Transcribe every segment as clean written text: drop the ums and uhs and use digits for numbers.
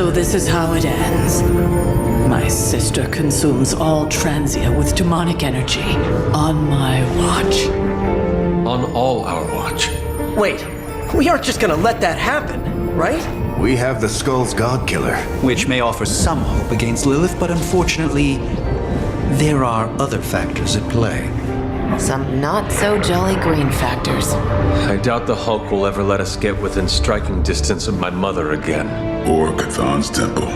So this is how it ends. My sister consumes all Transia with demonic energy on my watch. On all our watch. Wait, we aren't just gonna let that happen, right? We have the Skull's God-Killer. Which may offer some hope against Lilith, but unfortunately, there are other factors at play. Some not-so-jolly green factors. I doubt the Hulk will ever let us get within striking distance of my mother again. Or Chthon's temple.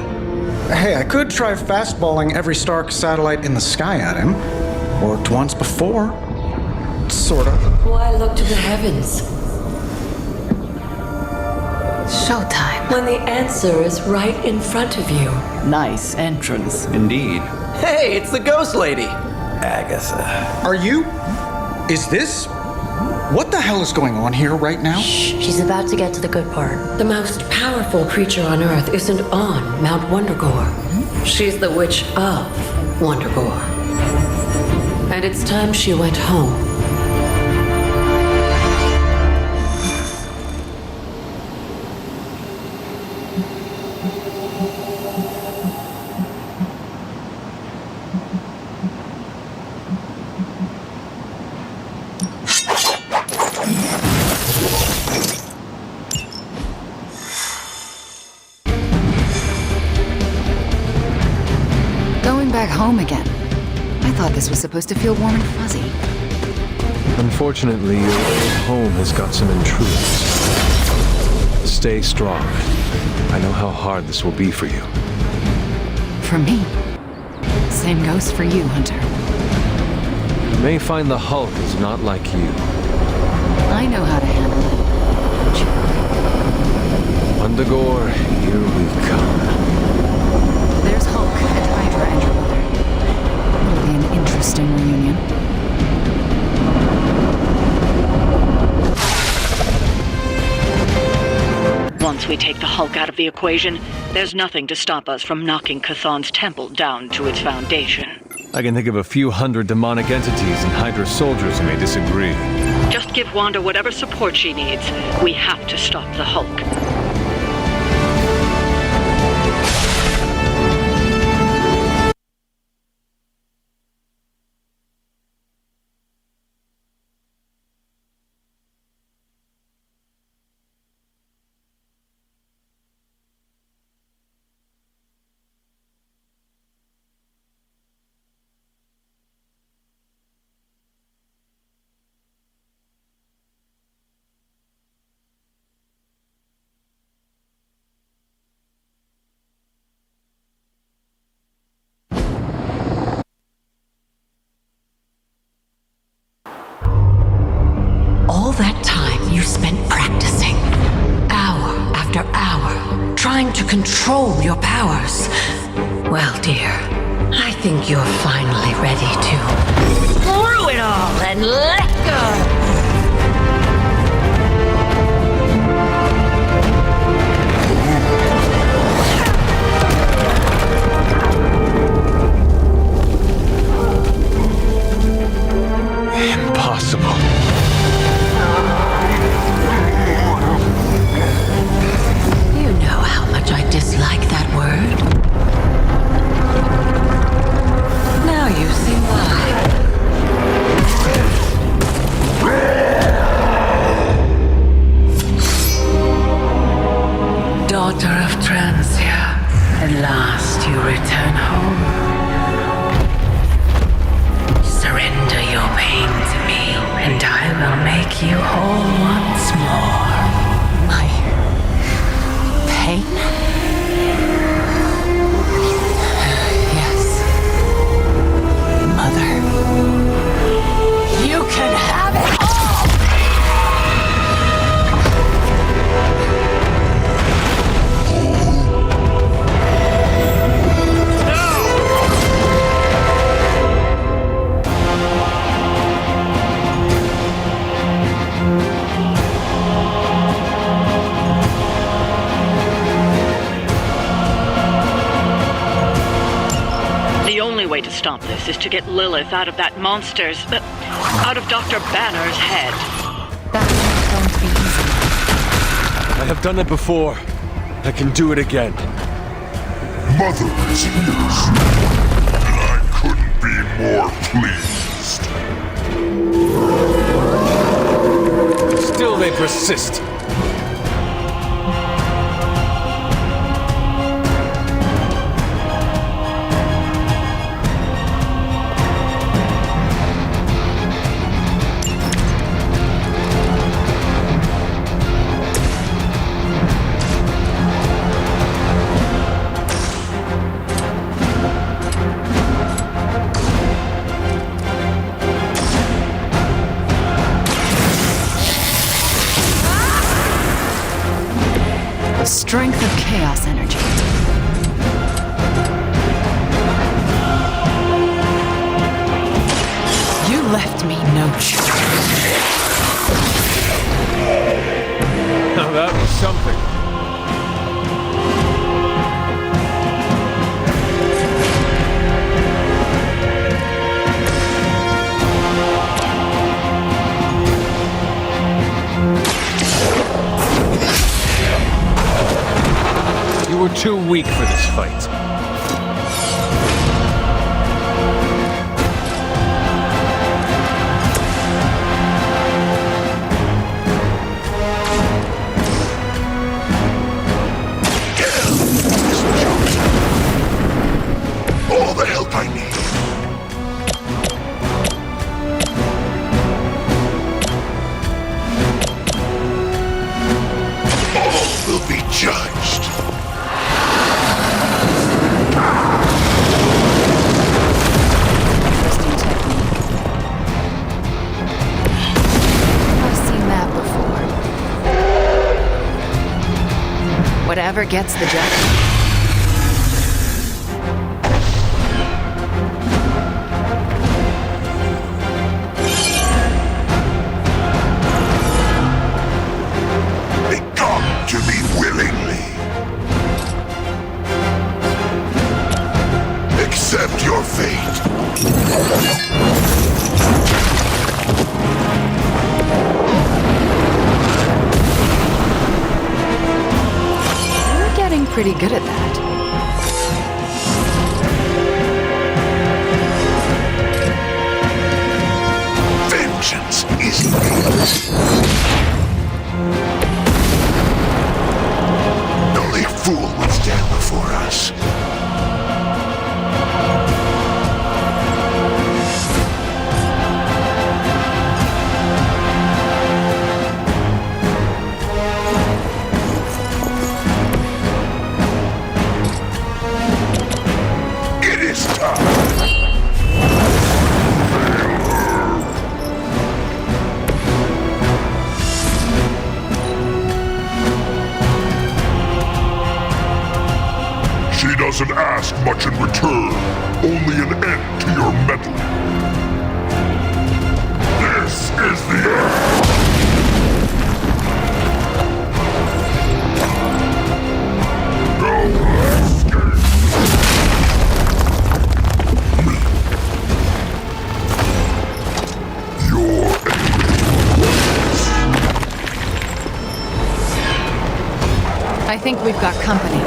Hey, I could try fastballing every Stark satellite in the sky at him. Worked once before. Sorta. Why look to the heavens Showtime. when the answer is right in front of you? Nice entrance. Indeed. Hey, it's the Ghost Lady! Agatha. Are you? Is this? What the hell is going on here right now? She's about to get to the good part. The most powerful creature on Earth isn't on Mount Wondergore. She's the witch of Wondergore. And it's time she went home. Going back home again. I thought this was supposed to feel warm and fuzzy. Unfortunately, your old home has got some intruders. Stay strong. I know how hard this will be for you. For me. Same goes for you, Hunter. You may find the Hulk is not like you. I know how to handle it. Wondergore, here we come. There's Hulk and Hydra and your mother. It'll be an interesting reunion. Once we take the Hulk out of the equation, there's nothing to stop us from knocking Chthon's temple down to its foundation. I can think of a few hundred demonic entities and Hydra soldiers who may disagree. Just give Wanda whatever support she needs. We have to stop the Hulk. All that time you spent practicing, hour after hour, trying to control your powers. Well, dear, I think you're finally ready to screw it all and let go. Impossible. You know how much I dislike that word. Now you see why. Daughter of Transia, at last you return home. Surrender your pain to me, and I will make you whole once more. My pain? Yes. Mother. You can have it all! The only way to stop this is to get Lilith out of that monster's... out of Dr. Banner's head. That's not going to be easy. I have done it before. I can do it again. Mother is here soon, and I couldn't be more pleased. Still they persist. Strength of chaos energy. You left me no choice. Now that was something. You were too weak for this fight. All the help I need. All will be judged. Interesting technique. I've seen that before. Whatever gets the job. They come to me willingly. Accept your fate. You're getting pretty good at that. Vengeance is yours. Only a fool would stand before us. It is time. She doesn't ask much in return, only an end to your meddling. This is the end! No escape! Your I think we've got company.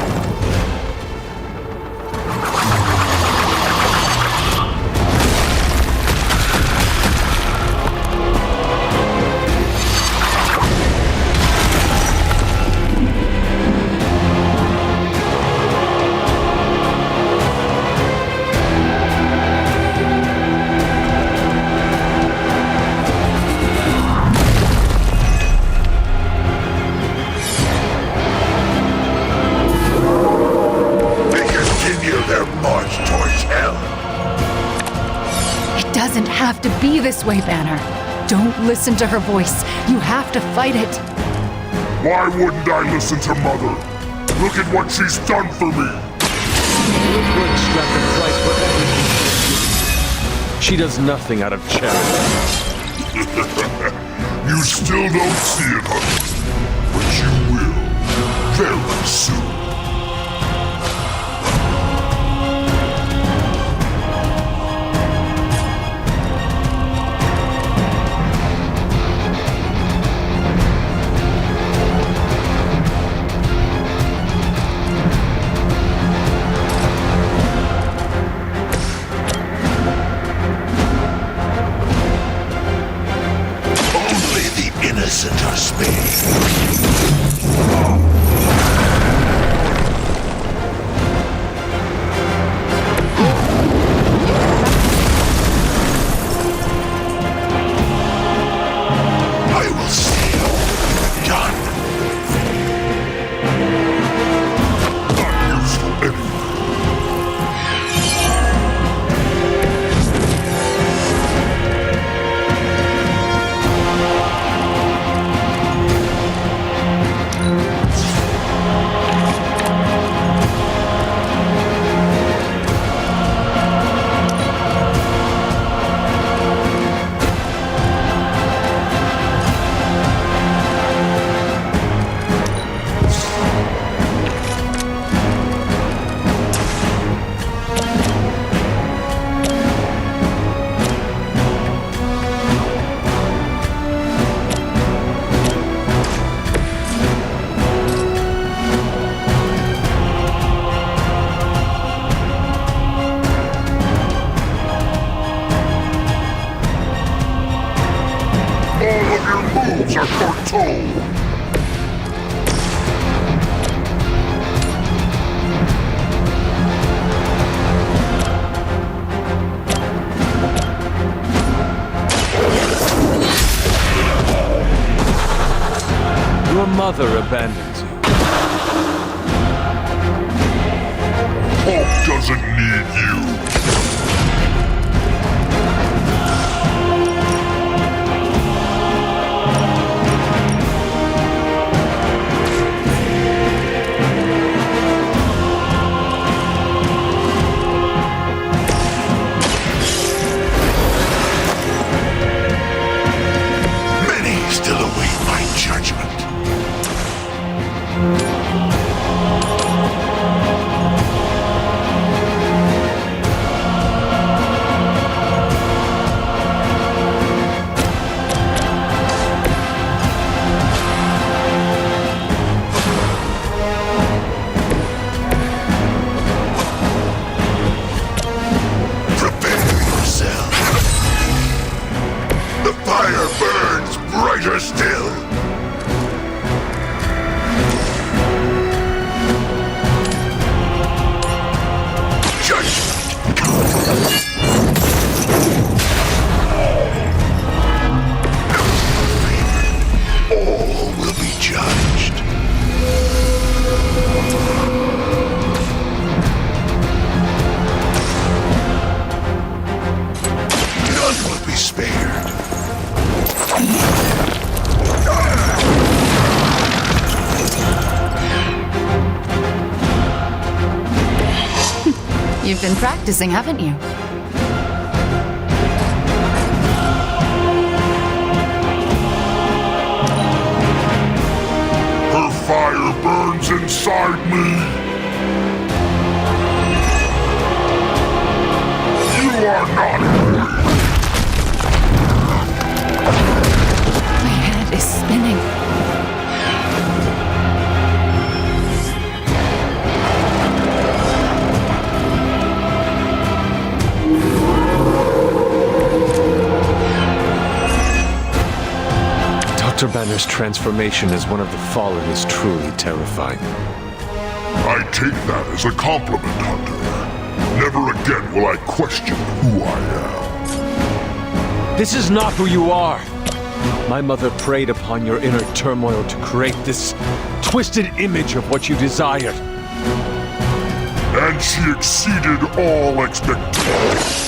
They continue their march towards hell. It doesn't have to be this way, Banner. Don't listen to her voice. You have to fight it. Why wouldn't I listen to Mother? Look at what she's done for me. Would extract a price for everything. She does nothing out of charity. You still don't see it, Hunter. But you will. Very soon. mother abandons you. Hulk doesn't need you. Many still await my judgment. The fire burns brighter still! All will be judged. None will be spared. You've been practicing, haven't you? Her fire burns inside me. You are not free. My head is spinning. Dr. Banner's transformation as one of the Fallen is truly terrifying. I take that as a compliment, Hunter. Never again will I question who I am. This is not who you are! My mother preyed upon your inner turmoil to create this twisted image of what you desired. And she exceeded all expectations.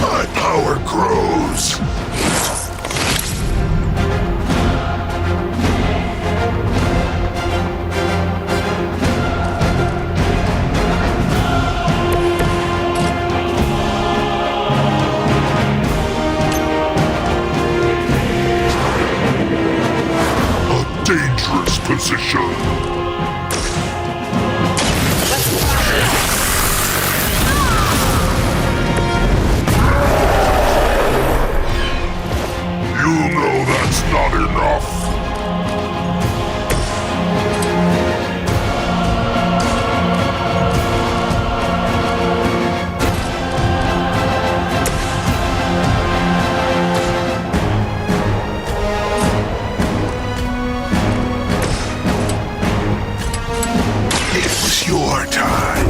My power grows. A dangerous position. You know that's not enough. It was your time.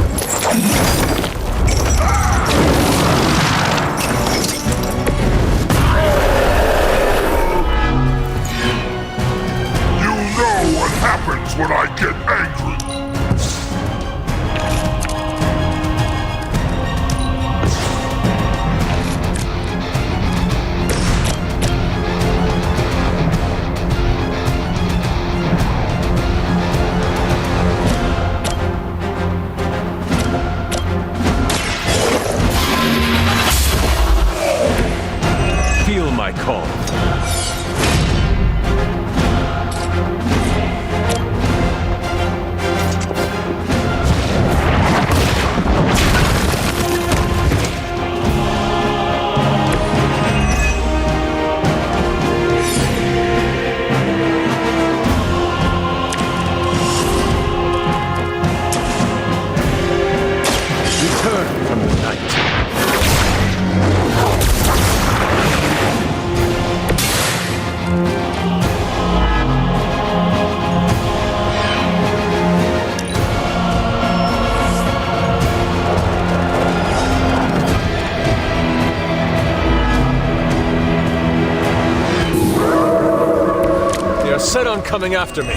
set on coming after me.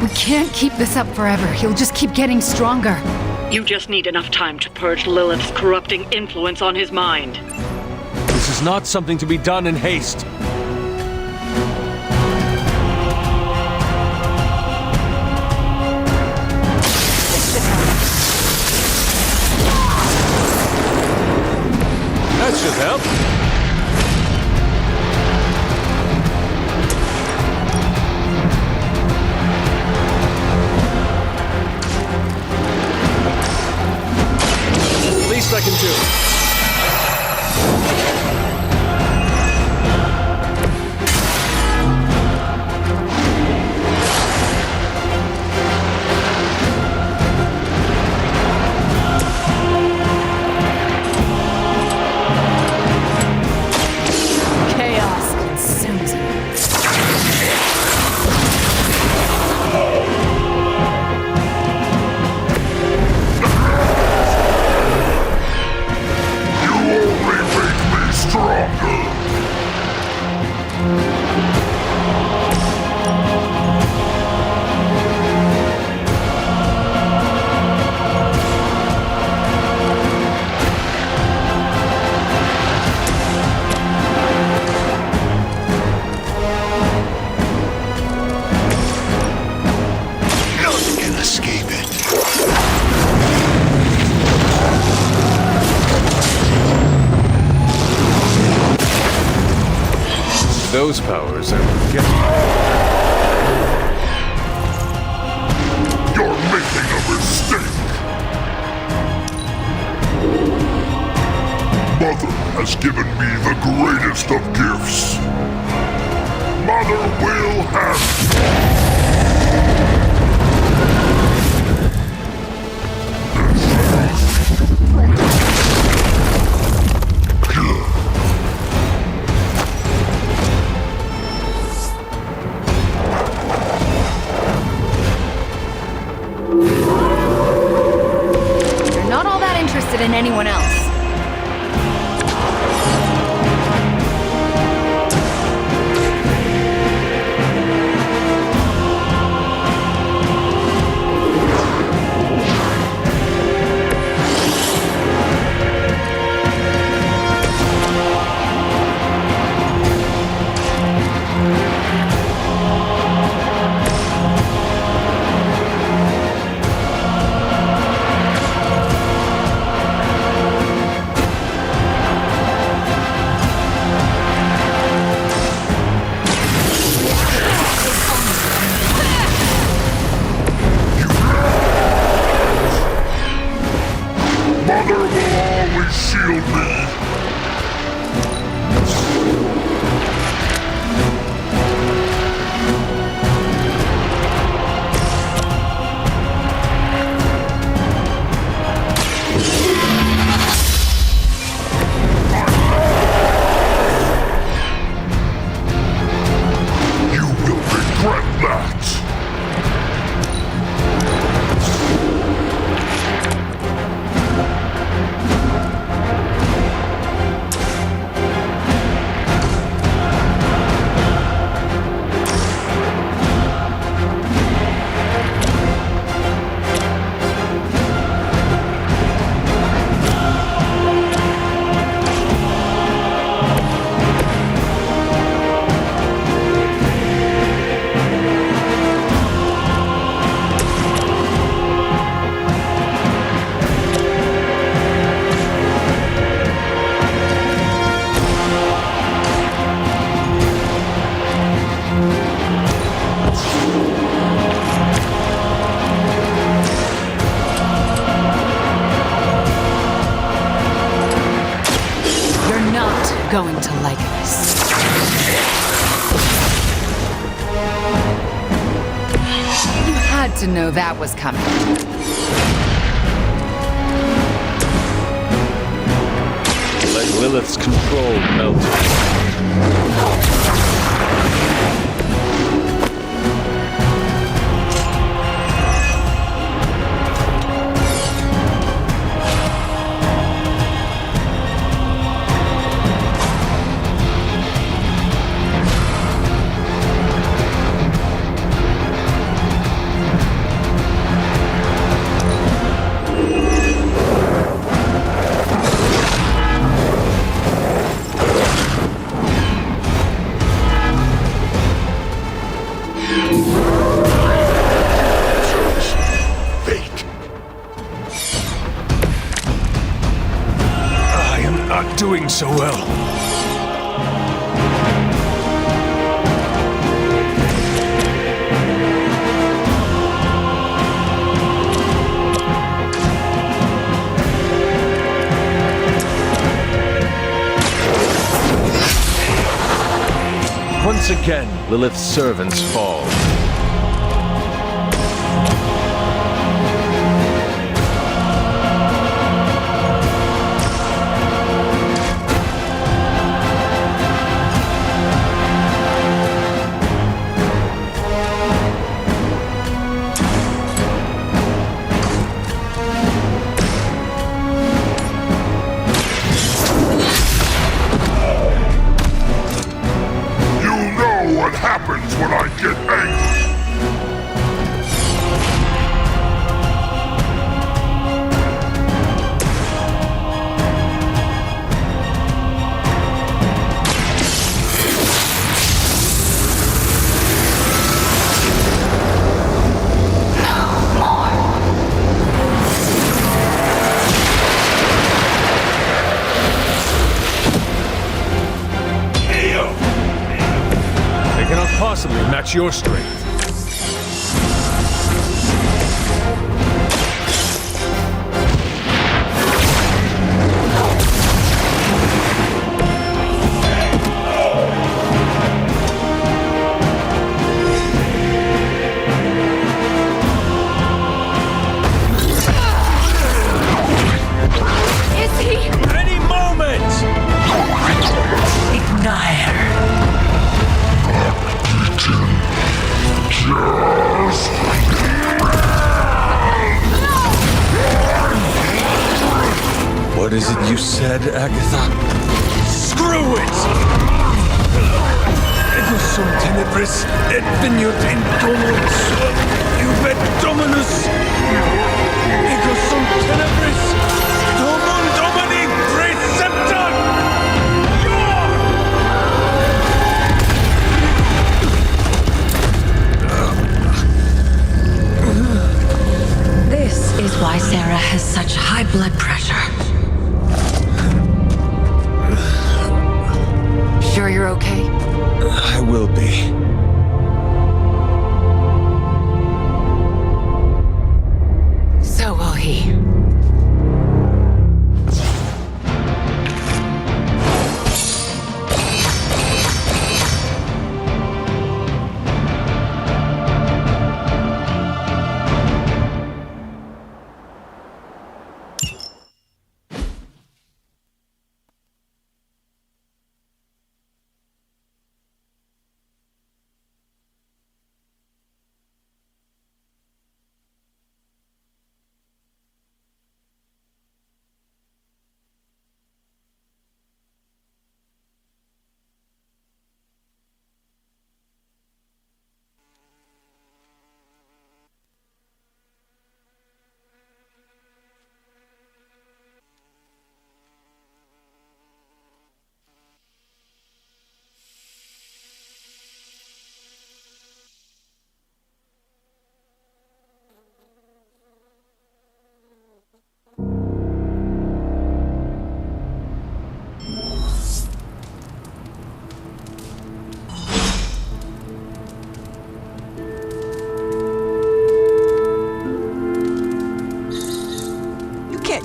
We can't keep this up forever. He'll just keep getting stronger. You just need enough time to purge Lilith's corrupting influence on his mind. This is not something to be done in haste. That should help. Least I can do. Chaos consumes him. You only make me stronger. None can escape it. Those powers are getting... You're making a mistake. Mother has given me the greatest of gifts. Mother will have You're not all that interested in anyone else. Mother will always shield me. You will regret that. You're not going to like this. You had to know that was coming. Let Lilith's control melt. will. Once again, Lilith's servants fall. What happens when I get angry? Possibly match your strength. Is he? Any moment! Ignite. What is it you said, Agatha? Screw it! Ego sum tenebris et veniut in dominus iubet dominus. Ego sum tenebris domum domini preceptor. This is why Sarah has such high blood pressure. Sure you're okay? I will be. So will he.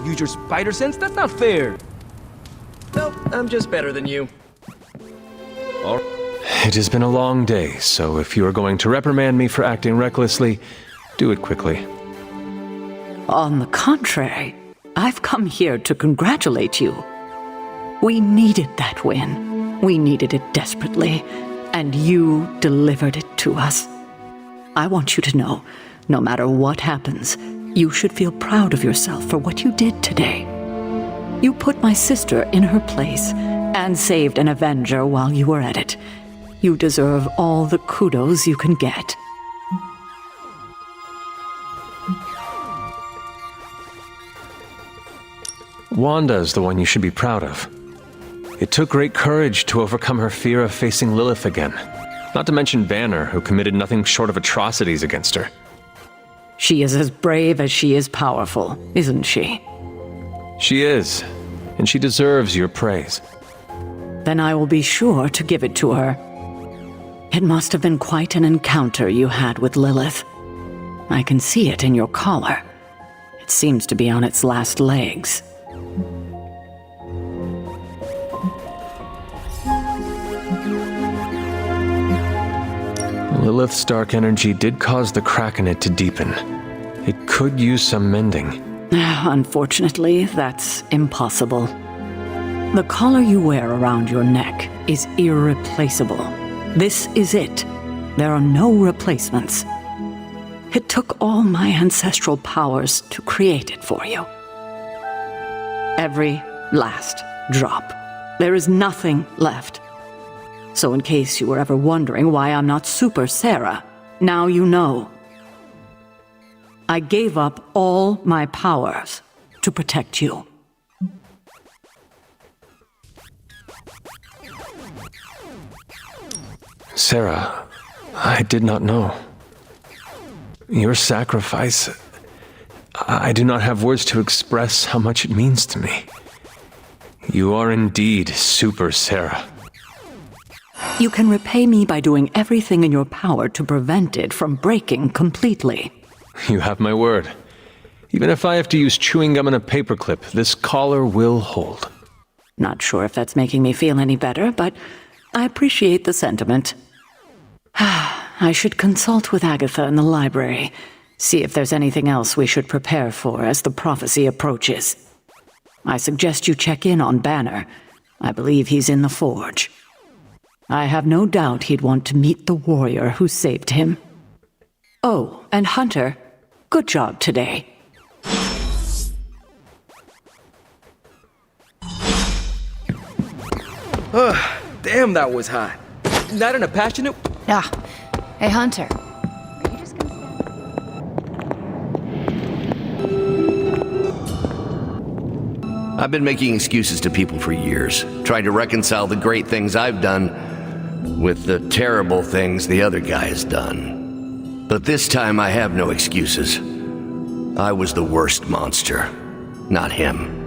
Use your spider sense? That's not fair. Nope, I'm just better than you. It has been a long day, so if you are going to reprimand me for acting recklessly, do it quickly. On the contrary, I've come here to congratulate you. We needed that win. We needed it desperately, and you delivered it to us. I want you to know, no matter what happens, you should feel proud of yourself for what you did today. You put my sister in her place and saved an Avenger while you were at it. You deserve all the kudos you can get. Wanda is the one you should be proud of. It took great courage to overcome her fear of facing Lilith again. Not to mention Banner, who committed nothing short of atrocities against her. She is as brave as she is powerful, isn't she? She is, and she deserves your praise. then I will be sure to give it to her. It must have been quite an encounter you had with Lilith. I can see it in your collar. It seems to be on its last legs. Lilith's dark energy did cause the crack in it to deepen. It could use some mending. Unfortunately, that's impossible. The collar you wear around your neck is irreplaceable. This is it. There are no replacements. It took all my ancestral powers to create it for you. Every last drop. There is nothing left. So in case you were ever wondering why I'm not Super Sarah, now you know. I gave up all my powers to protect you. Sarah, I did not know. Your sacrifice... I do not have words to express how much it means to me. You are indeed Super Sarah. You can repay me by doing everything in your power to prevent it from breaking completely. You have my word. Even if I have to use chewing gum and a paperclip, this collar will hold. Not sure if that's making me feel any better, but I appreciate the sentiment. I should consult with Agatha in the library, see if there's anything else we should prepare for as the prophecy approaches. I suggest you check in on Banner. I believe he's in the forge. I have no doubt he'd want to meet the warrior who saved him. Oh, and Hunter, good job today. Damn, that was hot. Not in a passionate... Ah. Hey, Hunter. Are you just gonna stand? I've been making excuses to people for years, trying to reconcile the great things I've done with the terrible things the other guy has done. But this time I have no excuses. I was the worst monster, not him.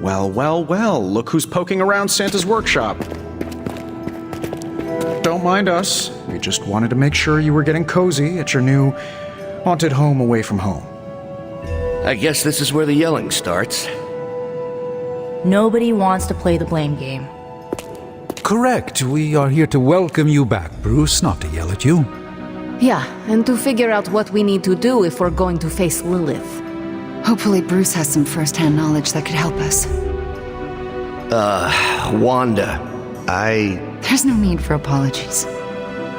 Well, well, well, look who's poking around Santa's workshop. Don't mind us. We just wanted to make sure you were getting cozy at your new haunted home away from home. I guess this is where the yelling starts. Nobody wants to play the blame game. Correct. We are here to welcome you back, Bruce, not to yell at you. Yeah, and to figure out what we need to do if we're going to face Lilith. Hopefully Bruce has some first-hand knowledge that could help us. Wanda, There's no need for apologies.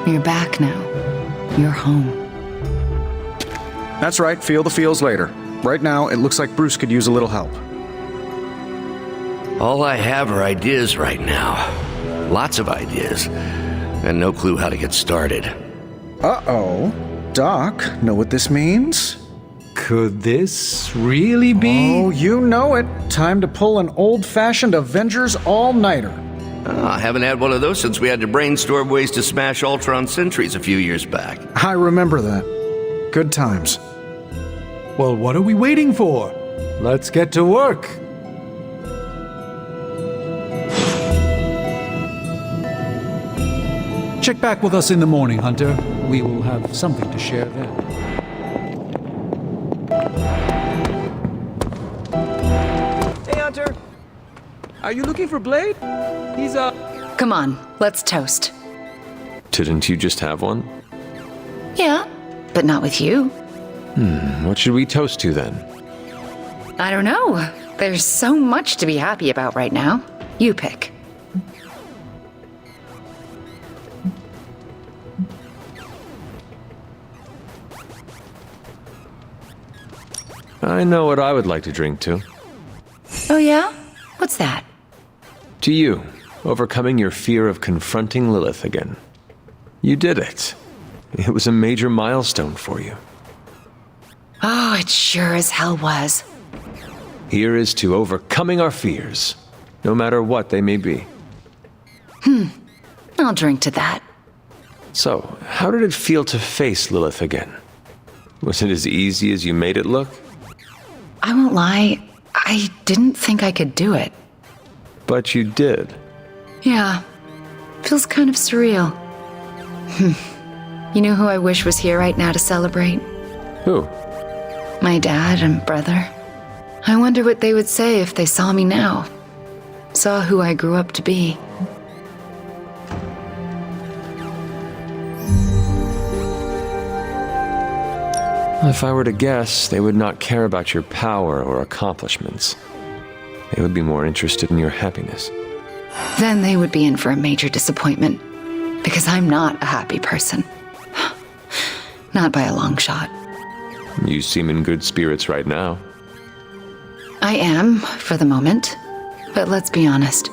You're back now. You're home. That's right, feel the feels later. Right now, it looks like Bruce could use a little help. all I have are ideas right now. Lots of ideas, and no clue how to get started. Uh-oh. Doc, know what this means? Could this really be? Oh, you know it. Time to pull an old-fashioned Avengers all-nighter. I haven't had one of those since we had to brainstorm ways to smash Ultron sentries a few years back. I remember that. Good times. Well, what are we waiting for? Let's get to work. Check back with us in the morning, Hunter. We will have something to share then. Hey, Hunter. Are you looking for Blade? He's Come on, let's toast. Didn't you just have one? Yeah, but not with you. What should we toast to then? I don't know. There's so much to be happy about right now. You pick. I know what I would like to drink to. Oh yeah? What's that? To you, overcoming your fear of confronting Lilith again. You did it. It was a major milestone for you. Oh, it sure as hell was. Here is to overcoming our fears, no matter what they may be. I'll drink to that. So, how did it feel to face Lilith again? Was it as easy as you made it look? I won't lie, I didn't think I could do it. But you did. Yeah. Feels kind of surreal. You know who I wish was here right now to celebrate? Who? My dad and brother. I wonder what they would say if they saw me now. Saw who I grew up to be. If I were to guess, they would not care about your power or accomplishments. They would be more interested in your happiness. Then they would be in for a major disappointment. Because I'm not a happy person. Not by a long shot. You seem in good spirits right now. I am, for the moment. But let's be honest.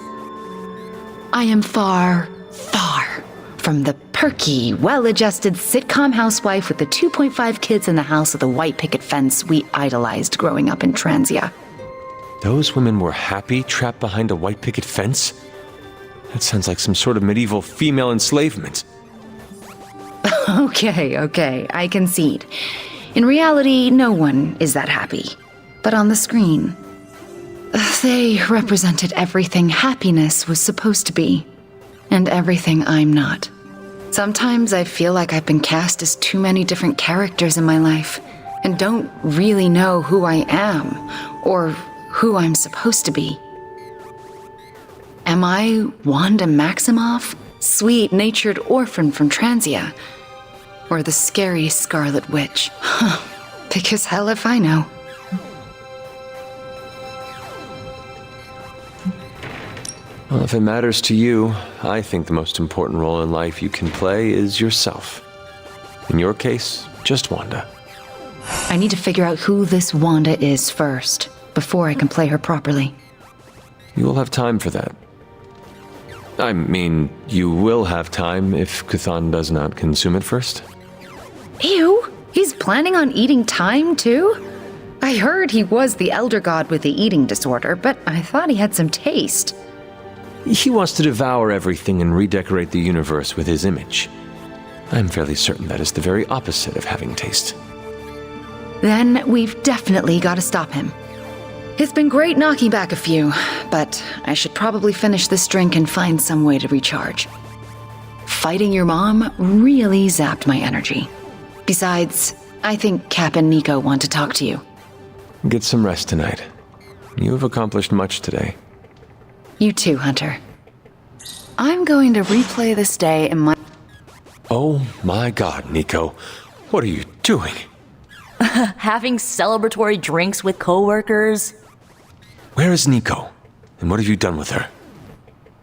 I am far, far from the perky, well-adjusted sitcom housewife with the 2.5 kids in the house with the white picket fence we idolized growing up in Transia. Those women were happy trapped behind a white picket fence? That sounds like some sort of medieval female enslavement. Okay, I concede. In reality, no one is that happy. But on the screen, they represented everything happiness was supposed to be, and everything I'm not. Sometimes I feel like I've been cast as too many different characters in my life, and don't really know who I am, or who I'm supposed to be. Am I Wanda Maximoff, sweet-natured orphan from Transia? Or the scary Scarlet Witch? Because hell if I know. Well, if it matters to you, I think the most important role in life you can play is yourself. In your case, just Wanda. I need to figure out who this Wanda is first, before I can play her properly. You will have time for that. I mean, you will have time if Chthon does not consume it first. Ew! He's planning on eating time, too? I heard he was the Elder God with the eating disorder, but I thought he had some taste. He wants to devour everything and redecorate the universe with his image. I'm fairly certain that is the very opposite of having taste. Then we've definitely got to stop him. It's been great knocking back a few, but I should probably finish this drink and find some way to recharge. Fighting your mom really zapped my energy. Besides, I think Cap and Nico want to talk to you. Get some rest tonight. You have accomplished much today. You too, Hunter. I'm going to replay this day in my... Oh my god, Nico. What are you doing? Having celebratory drinks with coworkers. Where is Nico? And what have you done with her?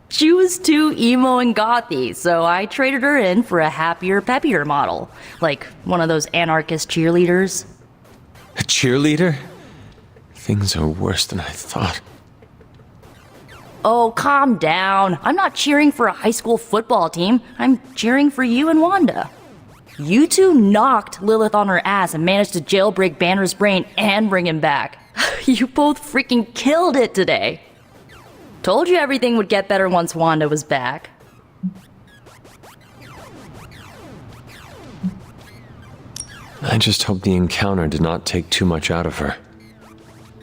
She was too emo and gothy, so I traded her in for a happier, peppier model. Like one of those anarchist cheerleaders. A cheerleader? Things are worse than I thought. Oh, calm down. I'm not cheering for a high school football team. I'm cheering for you and Wanda. You two knocked Lilith on her ass and managed to jailbreak Banner's brain and bring him back. You both freaking killed it today. Told you everything would get better once Wanda was back. I just hope the encounter did not take too much out of her.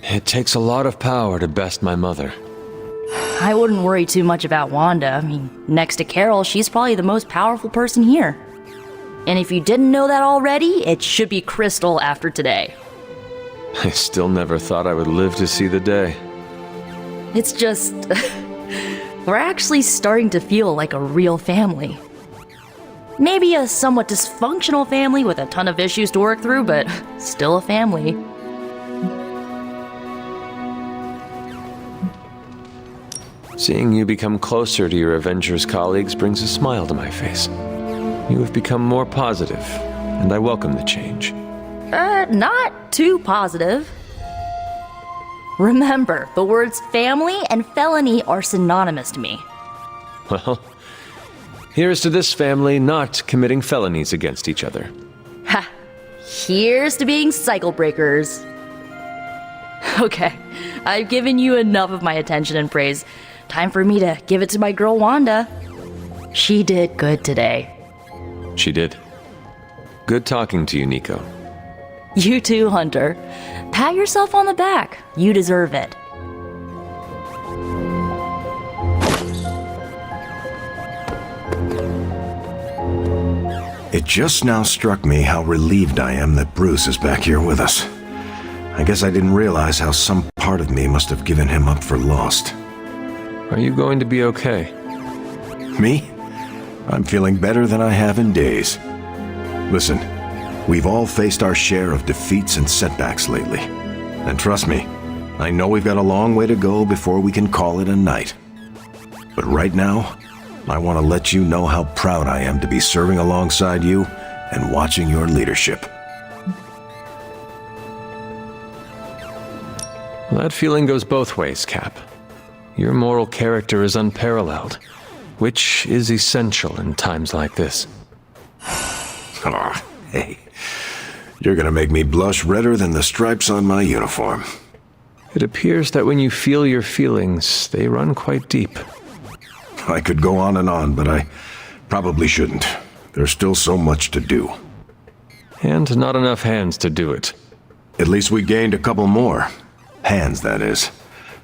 It takes a lot of power to best my mother. I wouldn't worry too much about Wanda. I mean, next to Carol, she's probably the most powerful person here. And if you didn't know that already, it should be Crystal after today. I still never thought I would live to see the day. It's just... we're actually starting to feel like a real family. Maybe a somewhat dysfunctional family with a ton of issues to work through, but still a family. Seeing you become closer to your Avengers colleagues brings a smile to my face. You have become more positive, and I welcome the change. Not too positive. Remember, the words family and felony are synonymous to me. Well, here's to this family not committing felonies against each other. Ha! Here's to being cycle breakers. Okay, I've given you enough of my attention and praise. Time for me to give it to my girl Wanda. She did good today. She did. Good talking to you, Nico. You too, Hunter. Pat yourself on the back. You deserve it. It just now struck me how relieved I am that Bruce is back here with us. I guess I didn't realize how some part of me must have given him up for lost. Are you going to be okay? Me? I'm feeling better than I have in days. Listen, we've all faced our share of defeats and setbacks lately. And trust me, I know we've got a long way to go before we can call it a night. But right now, I want to let you know how proud I am to be serving alongside you and watching your leadership. That feeling goes both ways, Cap. Your moral character is unparalleled, which is essential in times like this. Oh, hey. You're gonna make me blush redder than the stripes on my uniform. It appears that when you feel your feelings, they run quite deep. I could go on, but I probably shouldn't. There's still so much to do. And not enough hands to do it. At least we gained a couple more. Hands, that is.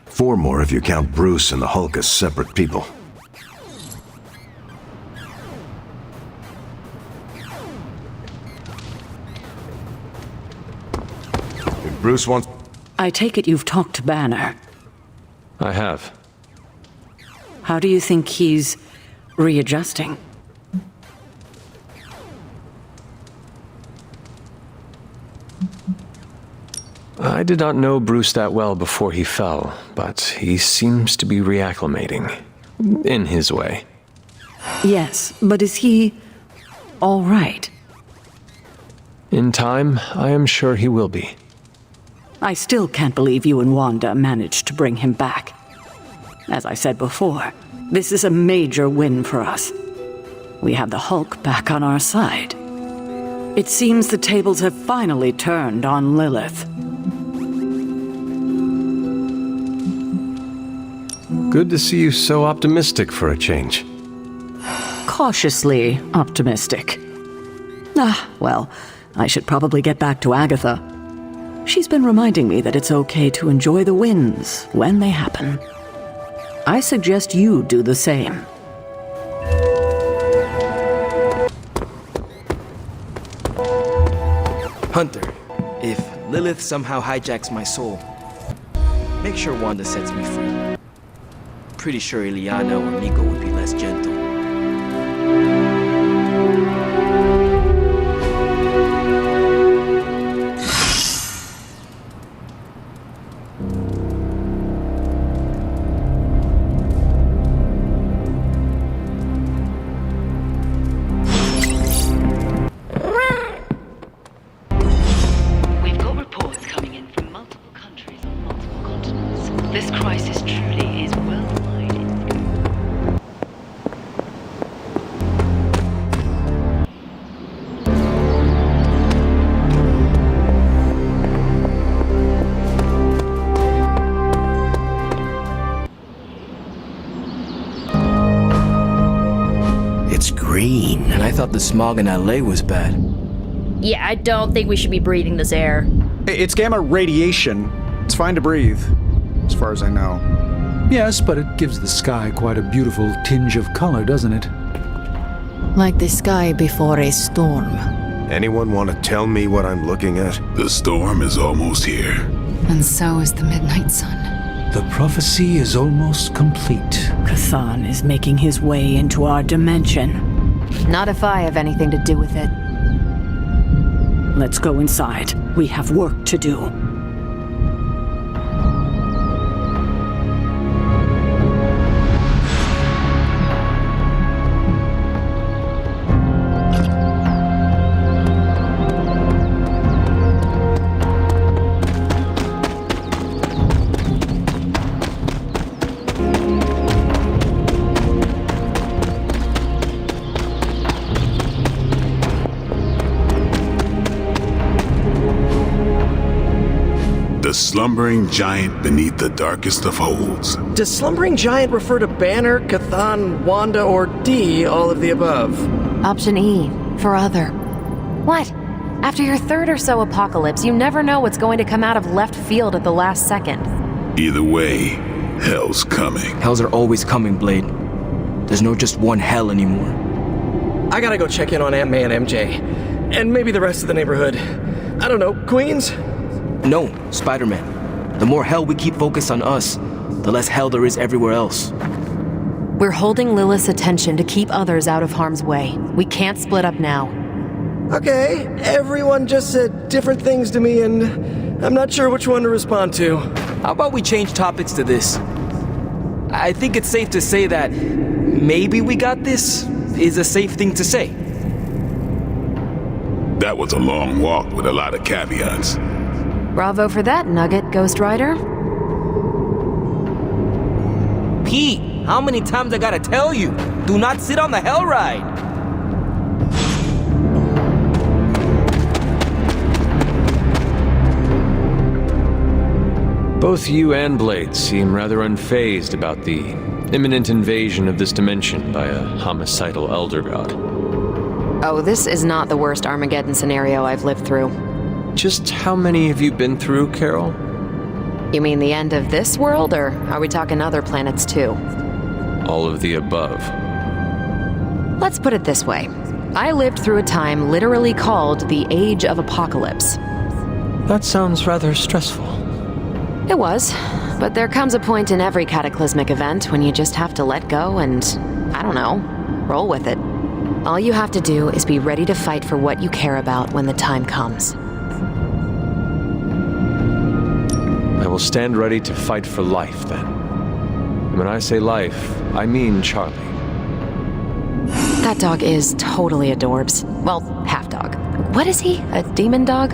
4 more if you count Bruce and the Hulk as separate people. If Bruce wants... I take it you've talked to Banner. I have. How do you think he's readjusting? I did not know Bruce that well before he fell, but he seems to be reacclimating. In his way. Yes, but is he all right? In time, I am sure he will be. I still can't believe you and Wanda managed to bring him back. As I said before, this is a major win for us. We have the Hulk back on our side. It seems the tables have finally turned on Lilith. Good to see you so optimistic for a change. Cautiously optimistic. Well, I should probably get back to Agatha. She's been reminding me that it's okay to enjoy the wins when they happen. I suggest you do the same. Hunter, if Lilith somehow hijacks my soul, make sure Wanda sets me free. Pretty sure Illyana or Nico would be less gentle. We've got reports coming in from multiple countries on multiple continents. This crisis truly is worldwide in scope. It's green. And I thought the smog in LA was bad. Yeah, I don't think we should be breathing this air. It's gamma radiation. It's fine to breathe, as far as I know. Yes, but it gives the sky quite a beautiful tinge of color, doesn't it? Like the sky before a storm. Anyone want to tell me what I'm looking at? The storm is almost here. And so is the midnight sun. The prophecy is almost complete. Kathan is making his way into our dimension. Not if I have anything to do with it. Let's go inside. We have work to do. The slumbering giant beneath the darkest of holds. Does Slumbering Giant refer to Banner, Kathan, Wanda, or D, all of the above? Option E, for other. What? After your third or so apocalypse, you never know what's going to come out of left field at the last second. Either way, hell's coming. Hells are always coming, Blade. There's no just one hell anymore. I gotta go check in on Aunt May and MJ. And maybe the rest of the neighborhood. I don't know, Queens? No, Spider-Man. The more hell we keep focused on us, the less hell there is everywhere else. We're holding Lilith's attention to keep others out of harm's way. We can't split up now. Okay, everyone just said different things to me, and I'm not sure which one to respond to. How about we change topics to this? I think it's safe to say that maybe we got this is a safe thing to say. That was a long walk with a lot of caveats. Bravo for that nugget, Ghost Rider. Pete, how many times I gotta tell you? Do not sit on the hell ride! Both you and Blade seem rather unfazed about the imminent invasion of this dimension by a homicidal elder god. Oh, this is not the worst Armageddon scenario I've lived through. Just how many have you been through, Carol? You mean the end of this world, or are we talking other planets too? All of the above. Let's put it this way. I lived through a time literally called the Age of Apocalypse. That sounds rather stressful. It was, but there comes a point in every cataclysmic event when you just have to let go and, I don't know, roll with it. All you have to do is be ready to fight for what you care about when the time comes. I will stand ready to fight for life, then. And when I say life, I mean Charlie. That dog is totally adorbs. Well, half dog. What is he? A demon dog?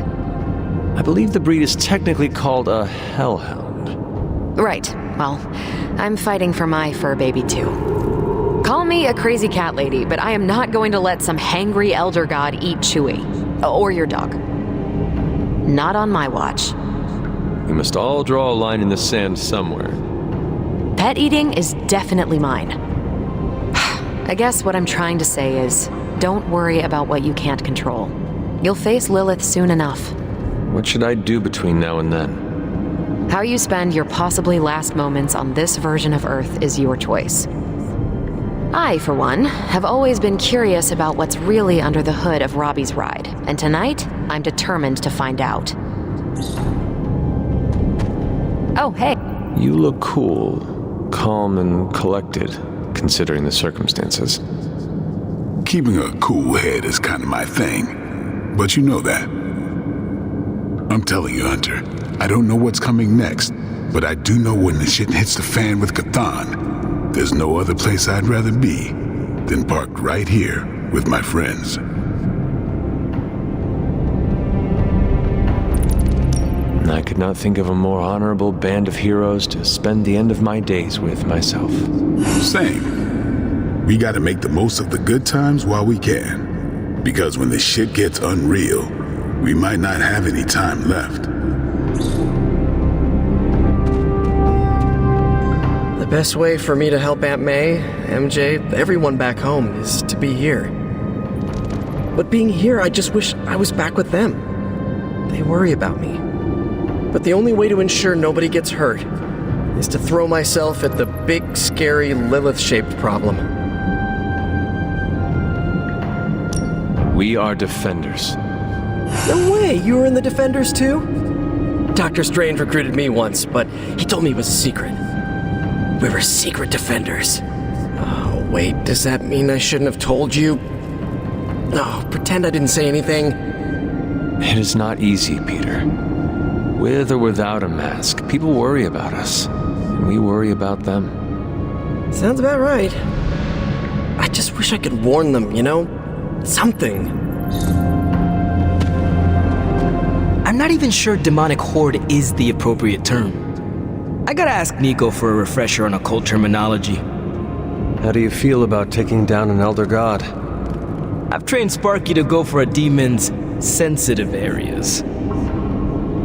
I believe the breed is technically called a hellhound. Right. Well, I'm fighting for my fur baby too. Call me a crazy cat lady, but I am not going to let some hangry elder god eat Chewie. Or your dog. Not on my watch. We must all draw a line in the sand somewhere. Pet eating is definitely mine. I guess what I'm trying to say is, don't worry about what you can't control. You'll face Lilith soon enough. What should I do between now and then? How you spend your possibly last moments on this version of Earth is your choice. I, for one, have always been curious about what's really under the hood of Robbie's ride, and tonight, I'm determined to find out. Oh, hey. You look cool, calm and collected, considering the circumstances. Keeping a cool head is kind of my thing, but you know that. I'm telling you, Hunter, I don't know what's coming next, but I do know when the shit hits the fan with Cthon, there's no other place I'd rather be than parked right here with my friends. I could not think of a more honorable band of heroes to spend the end of my days with myself. Same. We gotta make the most of the good times while we can, because when the shit gets unreal, we might not have any time left. The best way for me to help Aunt May, MJ, everyone back home is to be here. But being here, I just wish I was back with them. They worry about me. But the only way to ensure nobody gets hurt is to throw myself at the big, scary, Lilith-shaped problem. We are defenders. No way! You were in the Defenders too? Doctor Strange recruited me once, but he told me it was a secret. We were secret Defenders. Oh, wait, does that mean I shouldn't have told you? No, pretend I didn't say anything. It is not easy, Peter. With or without a mask, people worry about us, and we worry about them. Sounds about right. I just wish I could warn them, you know? Something. I'm not even sure demonic horde is the appropriate term. I gotta ask Nico for a refresher on occult terminology. How do you feel about taking down an elder god? I've trained Sparky to go for a demon's sensitive areas.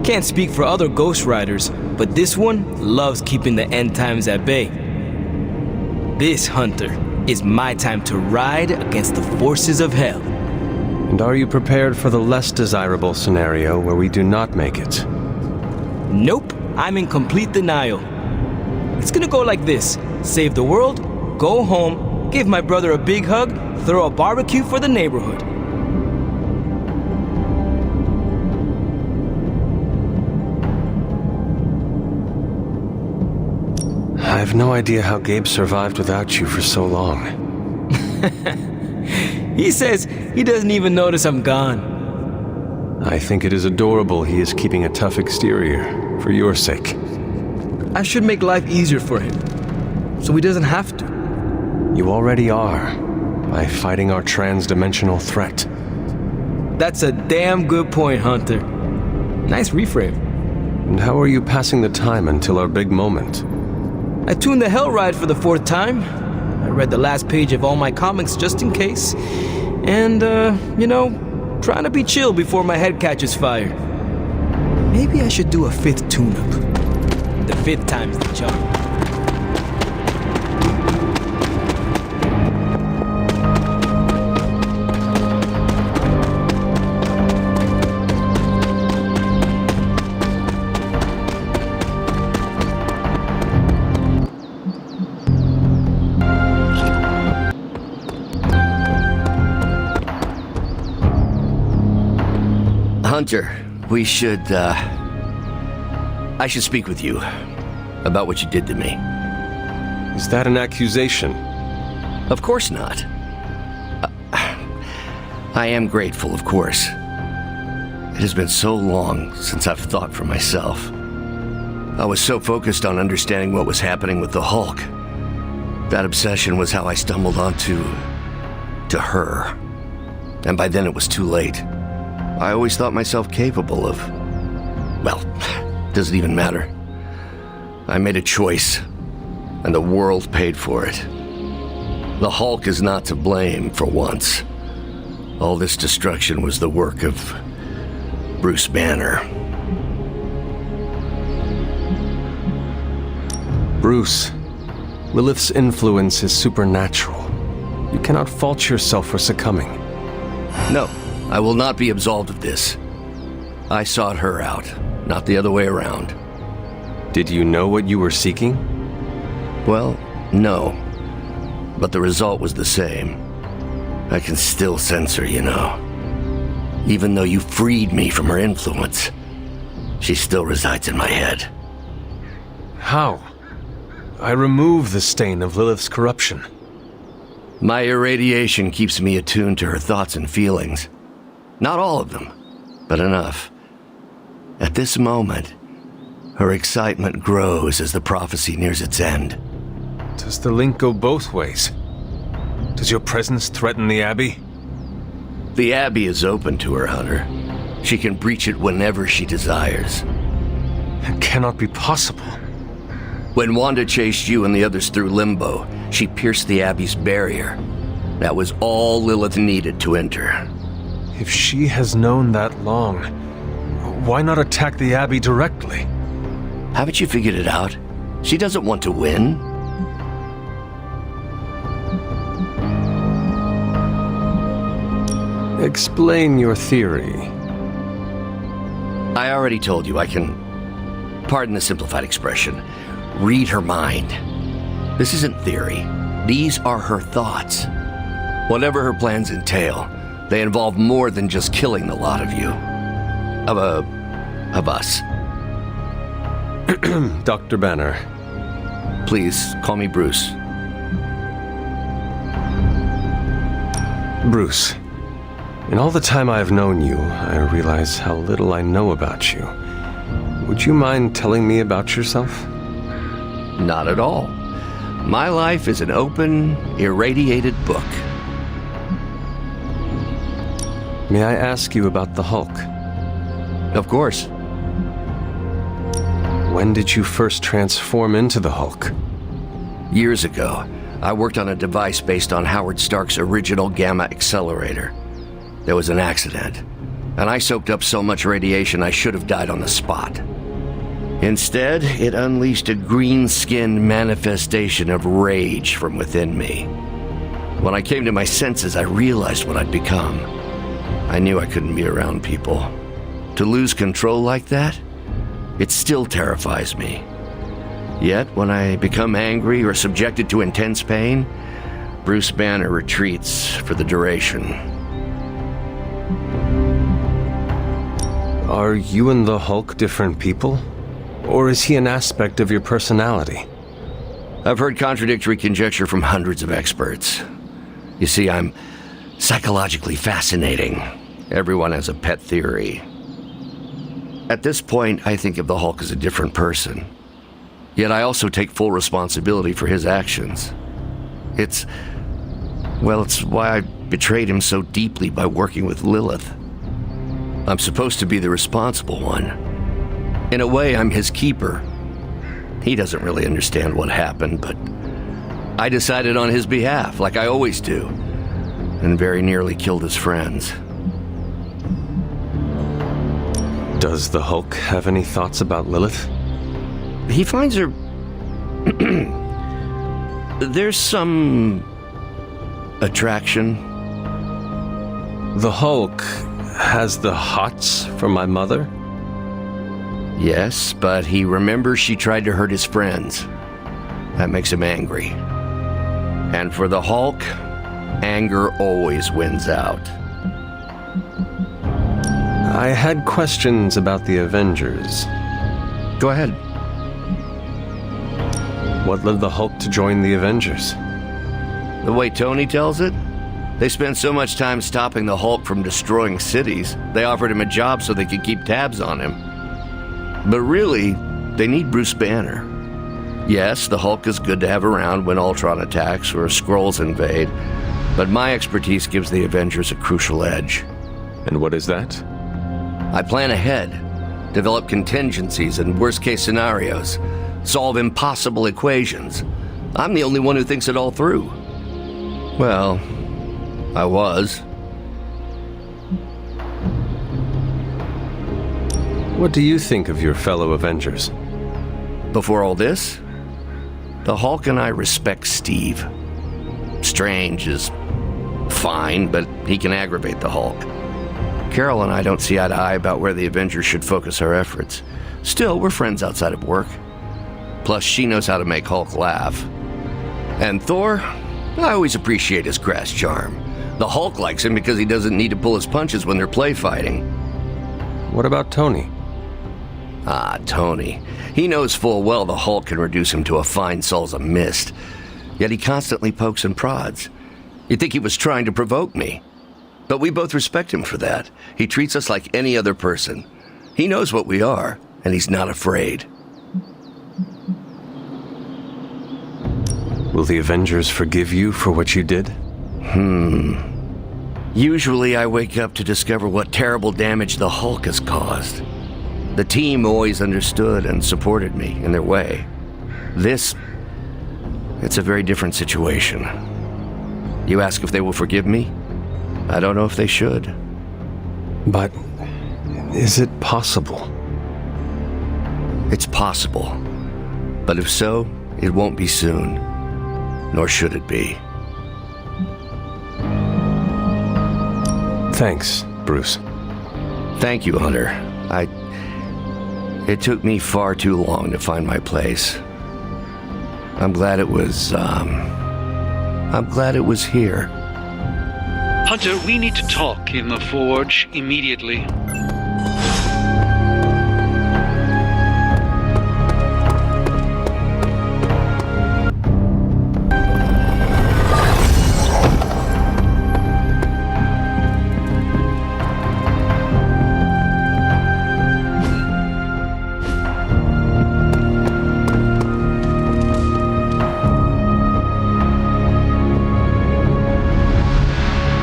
Can't speak for other Ghost Riders, but this one loves keeping the end times at bay. This, Hunter, is my time to ride against the forces of hell. And are you prepared for the less desirable scenario where we do not make it? Nope, I'm in complete denial. It's gonna go like this: save the world, go home, give my brother a big hug, throw a barbecue for the neighborhood. I have no idea how Gabe survived without you for so long. He says he doesn't even notice I'm gone. I think it is adorable he is keeping a tough exterior for your sake. I should make life easier for him, so he doesn't have to. You already are, by fighting our trans-dimensional threat. That's a damn good point, Hunter. Nice reframe. And how are you passing the time until our big moment? I tuned the Hell Ride for the 4th time. I read the last page of all my comics just in case. And, trying to be chill before my head catches fire. Maybe I should do a 5th tune-up. The 5th time's the charm. Hunter, we should, I should speak with you about what you did to me. Is that an accusation? Of course not. I am grateful, of course. It has been so long since I've thought for myself. I was so focused on understanding what was happening with the Hulk. That obsession was how I stumbled onto her. And by then it was too late. I always thought myself capable of... well, doesn't even matter. I made a choice, and the world paid for it. The Hulk is not to blame, for once. All this destruction was the work of Bruce Banner. Bruce, Lilith's influence is supernatural. You cannot fault yourself for succumbing. No. I will not be absolved of this. I sought her out, not the other way around. Did you know what you were seeking? Well, no. But the result was the same. I can still sense her, you know. Even though you freed me from her influence, she still resides in my head. How? I remove the stain of Lilith's corruption. My irradiation keeps me attuned to her thoughts and feelings. Not all of them, but enough. At this moment, her excitement grows as the prophecy nears its end. Does the link go both ways? Does your presence threaten the Abbey? The Abbey is open to her, Hunter. She can breach it whenever she desires. It cannot be possible. When Wanda chased you and the others through Limbo, she pierced the Abbey's barrier. That was all Lilith needed to enter. If she has known that long, why not attack the Abbey directly? Haven't you figured it out? She doesn't want to win. Explain your theory. I already told you I can, pardon the simplified expression, read her mind. This isn't theory. These are her thoughts. Whatever her plans entail, they involve more than just killing the lot of you. Of us. Dr. Banner. Please, call me Bruce. Bruce, in all the time I have known you, I realize how little I know about you. Would you mind telling me about yourself? Not at all. My life is an open, irradiated book. May I ask you about the Hulk? Of course. When did you first transform into the Hulk? Years ago. I worked on a device based on Howard Stark's original gamma accelerator. There was an accident, and I soaked up so much radiation I should have died on the spot. Instead, it unleashed a green-skinned manifestation of rage from within me. When I came to my senses, I realized what I'd become. I knew I couldn't be around people. To lose control like that, it still terrifies me. Yet, when I become angry or subjected to intense pain, Bruce Banner retreats for the duration. Are you and the Hulk different people? Or is he an aspect of your personality? I've heard contradictory conjecture from hundreds of experts. You see, I'm psychologically fascinating. Everyone has a pet theory. At this point, I think of the Hulk as a different person. Yet I also take full responsibility for his actions. It's why I betrayed him so deeply by working with Lilith. I'm supposed to be the responsible one. In a way, I'm his keeper. He doesn't really understand what happened, but I decided on his behalf, like I always do, and very nearly killed his friends. Does the Hulk have any thoughts about Lilith? He finds her... There's some... attraction. The Hulk has the hots for my mother? Yes, but he remembers she tried to hurt his friends. That makes him angry. And for the Hulk, anger always wins out. I had questions about the Avengers. Go ahead. What led the Hulk to join the Avengers? The way Tony tells it, they spent so much time stopping the Hulk from destroying cities, they offered him a job so they could keep tabs on him. But really, they need Bruce Banner. Yes, the Hulk is good to have around when Ultron attacks or Skrulls invade, but my expertise gives the Avengers a crucial edge. And what is that? I plan ahead, develop contingencies and worst-case scenarios, solve impossible equations. I'm the only one who thinks it all through. Well, I was. What do you think of your fellow Avengers? Before all this, the Hulk and I respect Steve. Strange is fine, but he can aggravate the Hulk. Carol and I don't see eye to eye about where the Avengers should focus our efforts. Still, we're friends outside of work. Plus, she knows how to make Hulk laugh. And Thor, I always appreciate his crass charm. The Hulk likes him because he doesn't need to pull his punches when they're play fighting. What about Tony? Ah, Tony. He knows full well the Hulk can reduce him to a fine salsa mist. Yet he constantly pokes and prods. You'd think he was trying to provoke me. But we both respect him for that. He treats us like any other person. He knows what we are, and he's not afraid. Will the Avengers forgive you for what you did? Usually I wake up to discover what terrible damage the Hulk has caused. The team always understood and supported me in their way. It's a very different situation. You ask if they will forgive me? I don't know if they should. But is it possible? It's possible. But if so, it won't be soon. Nor should it be. Thanks, Bruce. Thank you, Hunter. It took me far too long to find my place. I'm glad it was here. Hunter, we need to talk in the Forge immediately.